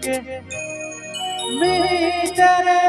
के मेरी तरह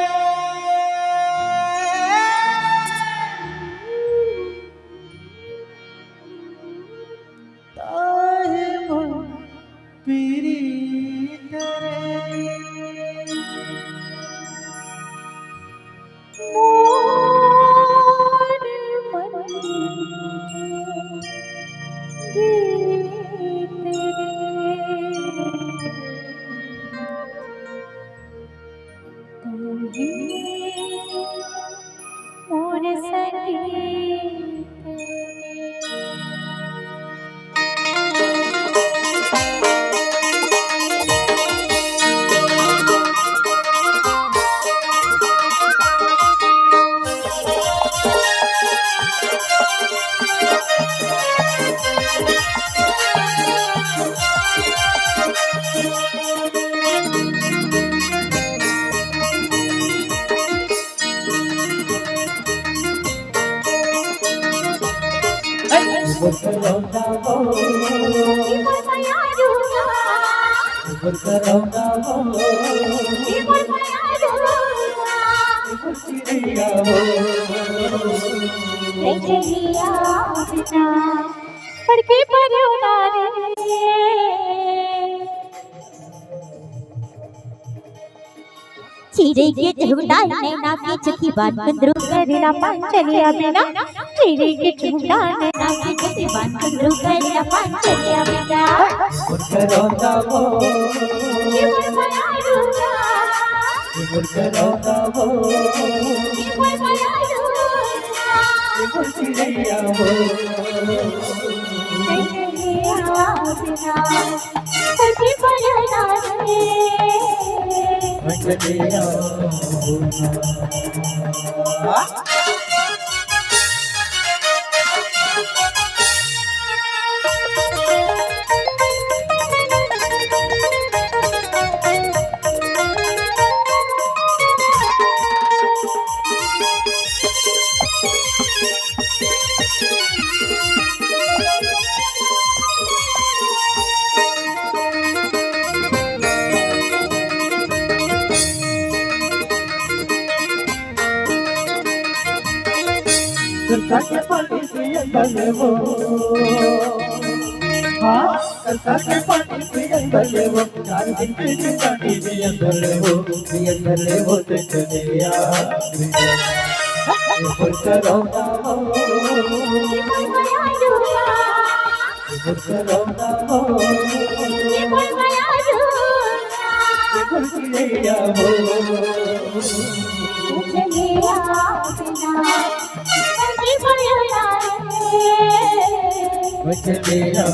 पड़के पर चिरे के झुंडा नैना की चकी बात बंदरू करेला पांचलिया बिना चिरे के झुंडा नैना की चकी बात बंदरू करेला पांचलिया बिना मुर्करोंदा वो ये माया रूला मुर्करोंदा वो ये माया रूला ये मुर्चिरिया वो चिरिया बिना पड़के पर मचलिया करके पानी पिए गले वो हाँ करके पानी पिए गले वो 4 दिन की पानी पिए गले वो चले यार मुर्करोंदा वो मुर्करोंदा वो ये माया रूला ये मुर्चिरिया वो चिरिया बिना मचलिया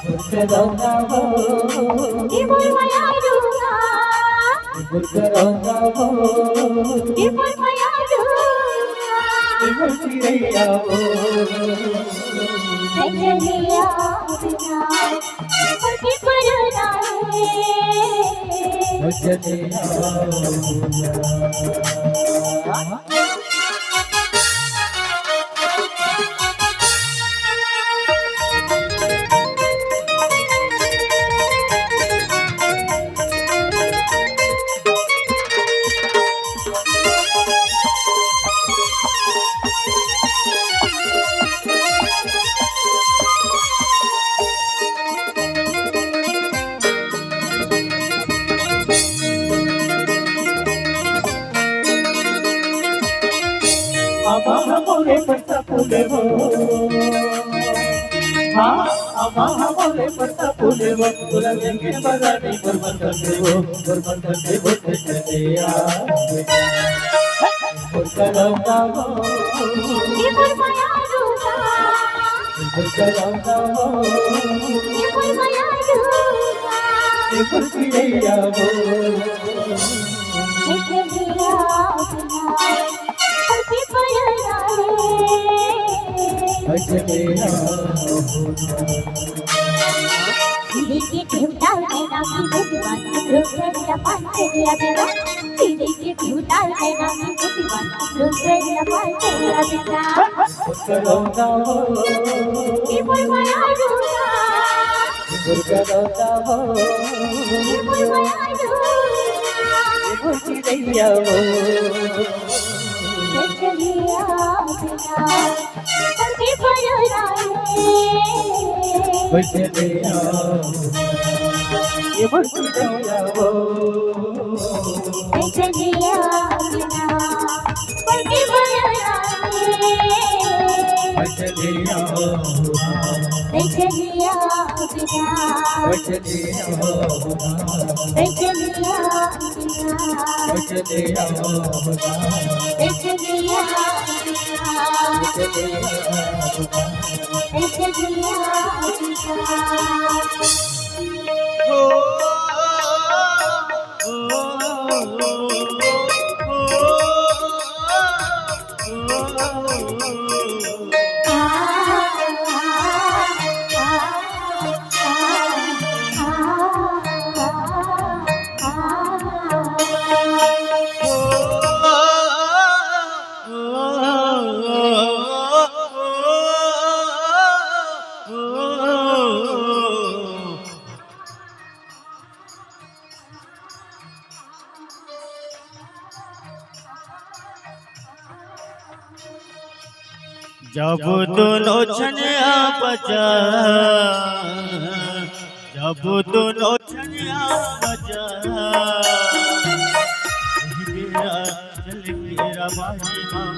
मुर्करोंदा वो मुर्करोंदा वो ये मुर्चिरिया वो मचलिया मोरे पर फूले हो हाँ अम्मा बोले पत्ता फूले वो तुला देंगे बगाने गुरबत करते वो चलिया गुरकलौना वो ये फरमाया रूहा गुरकलौना वो ये फरमाया रूहा ये गुरकिया वो मैं चलिया अपना पति पयला रे चलिया सीढ़ी के झूठा लेना की बुद्धिमान रुकरिया पांचलिया बिना सीढ़ी के झूठा लेना की बुद्धिमान रुकरिया पांचलिया बिना गुरकलौना वो ये फरमाया रूहा गुरकलौना वो ये फरमाया रूहा ये गुरकिया वो मैं चलिया बिना पति पयला रे चलिया ये गुरकिया वो मैं चलिया बिना पति पयला रे चलिया मैं चलिया बिना चलिया मैं चलिया बिना चलिया मैं चलिया बिना मैं चलिया बिना जब दोनों छनिया बजा जब दोनों छनिया बजा मेरा चल तेरा बाही माँ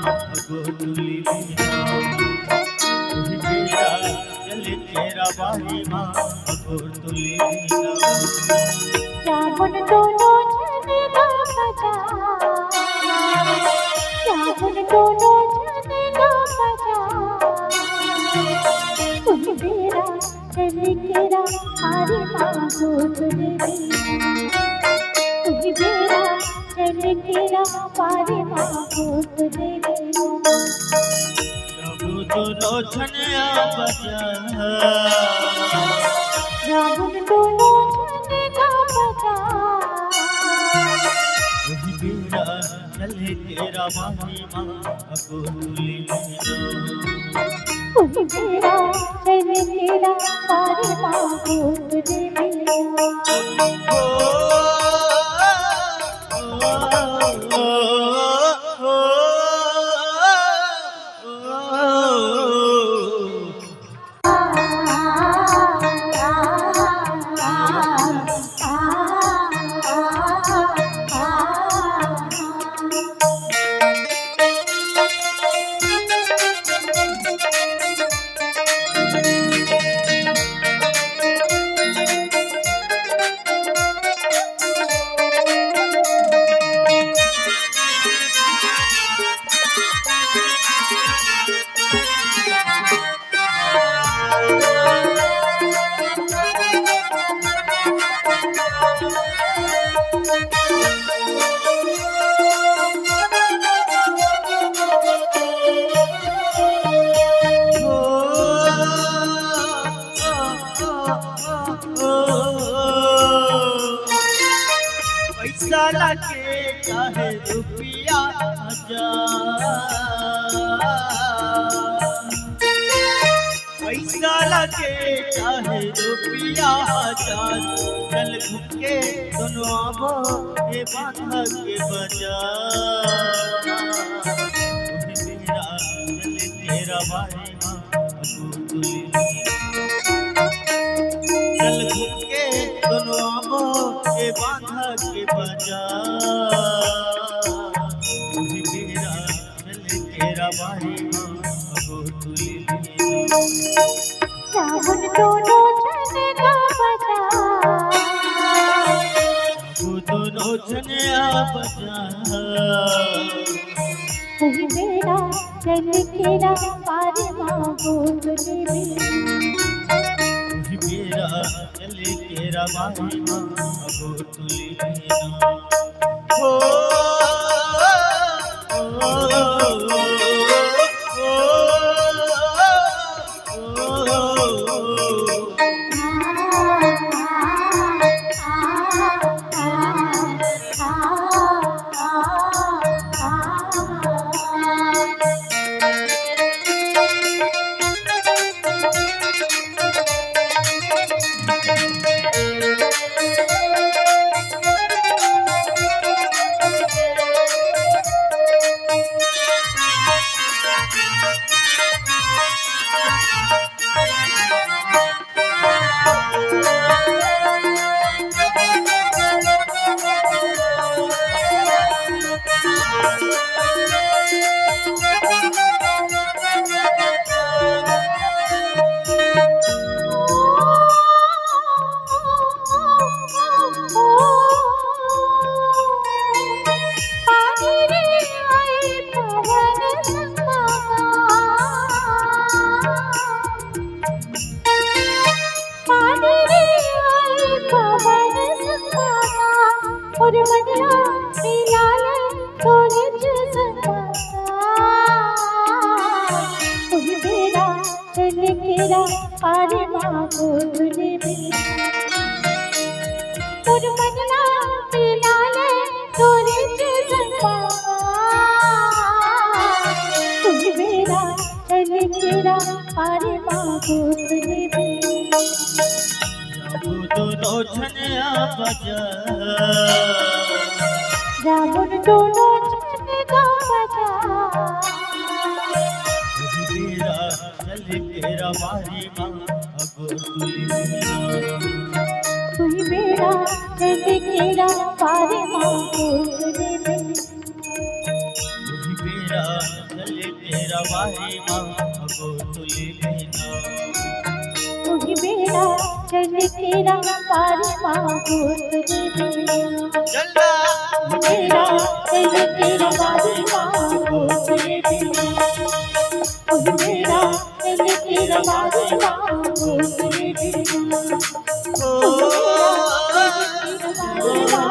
गोली मेरा चल तेरा बाही माँ गोली सावन दोनों छने का बजा सावन दोनों छने का बजा तुम मेरा चल केरा हरी माँ गोद दे तुम मेरा चल केरा हरी माँ गोद दे जब दोनों छनिया बजा सावन दोनों छने का बजा मेरा चले तेरा माही माँ गोली मेरा चल केरा हरी माँ गोद दे पैसा लगे चाहे रुपया पैसा लगे चाहे रुपया हजार चल घुके दोनों आबो ये बांधा के बजा मेरा चल तेरा भाई माँ चल घुके दोनों आबो ये बांधा के बजा मेरा चल तेरा भाई माँ जामुन दोनों जन का बजा वो दोनों जनिया बजा वही मेरा चल केरा पार मांगो तुझे भी मेरा चले केरा माही मांगो तुली हो और मदरा मिलाल तोरे जसमा कोई मेरा चल केरा पार मांगो तुझे भी और मदरा मिलाल तोरे जसमा कोई मेरा चल केरा पार मांगो तुझे भी दोनों जनिया बजा जामुन दोनों जन का बजा मेरा चले केरा माही मांगो तुली कोई मेरा चल केरा पार मांगो तुझे भी मेरा चले केरा माही मांगो तुली कोई मेरा चल केरा पार मांगो तुझे भी चलना मेरा चल केरा पार मांगो तुझे भी कोई मेरा चल केरा पार मांगो तुझे भी ओ मेरा